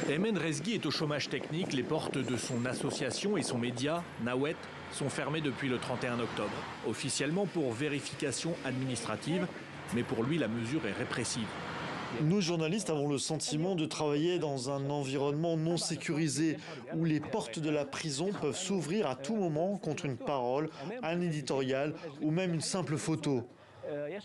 Aymen Rezgui est au chômage technique. Les portes de son association et son média, Nawet, sont fermées depuis le 31 octobre. Officiellement pour vérification administrative, mais pour lui, la mesure est répressive. Nous, journalistes, avons le sentiment de travailler dans un environnement non sécurisé où les portes de la prison peuvent s'ouvrir à tout moment contre une parole, un éditorial ou même une simple photo.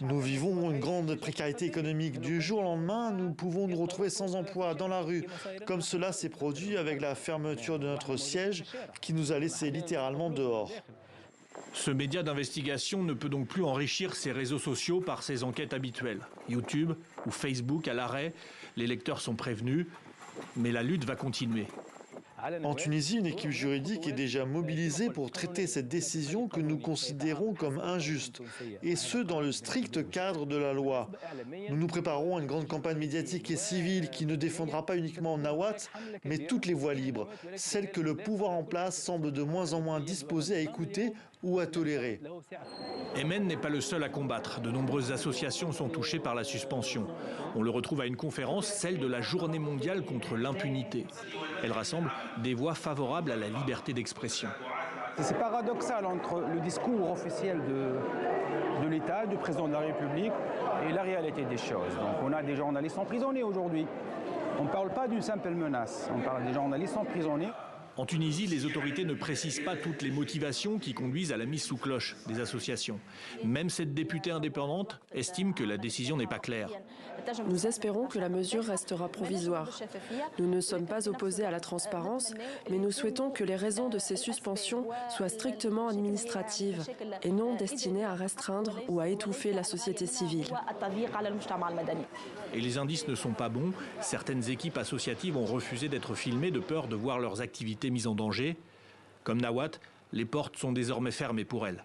Nous vivons une grande précarité économique. Du jour au lendemain, nous pouvons nous retrouver sans emploi dans la rue, comme cela s'est produit avec la fermeture de notre siège qui nous a laissés littéralement dehors. Ce média d'investigation ne peut donc plus enrichir ses réseaux sociaux par ses enquêtes habituelles. YouTube ou Facebook à l'arrêt, les lecteurs sont prévenus, mais la lutte va continuer. En Tunisie, une équipe juridique est déjà mobilisée pour traiter cette décision que nous considérons comme injuste, et ce, dans le strict cadre de la loi. Nous nous préparons à une grande campagne médiatique et civile qui ne défendra pas uniquement Nawat, mais toutes les voix libres, celles que le pouvoir en place semble de moins en moins disposé à écouter ou à tolérer. Aymen n'est pas le seul à combattre. De nombreuses associations sont touchées par la suspension. On le retrouve à une conférence, celle de la Journée mondiale contre l'impunité. Elle rassemble des voix favorables à la liberté d'expression. C'est paradoxal entre le discours officiel de l'État, du président de la République, et la réalité des choses. Donc on a des journalistes emprisonnés aujourd'hui. On ne parle pas d'une simple menace, on parle des journalistes emprisonnés. En Tunisie, les autorités ne précisent pas toutes les motivations qui conduisent à la mise sous cloche des associations. Même cette députée indépendante estime que la décision n'est pas claire. Nous espérons que la mesure restera provisoire. Nous ne sommes pas opposés à la transparence, mais nous souhaitons que les raisons de ces suspensions soient strictement administratives et non destinées à restreindre ou à étouffer la société civile. Et les indices ne sont pas bons. Certaines équipes associatives ont refusé d'être filmées de peur de voir leurs activités mises en danger. Comme Nawat, les portes sont désormais fermées pour elle.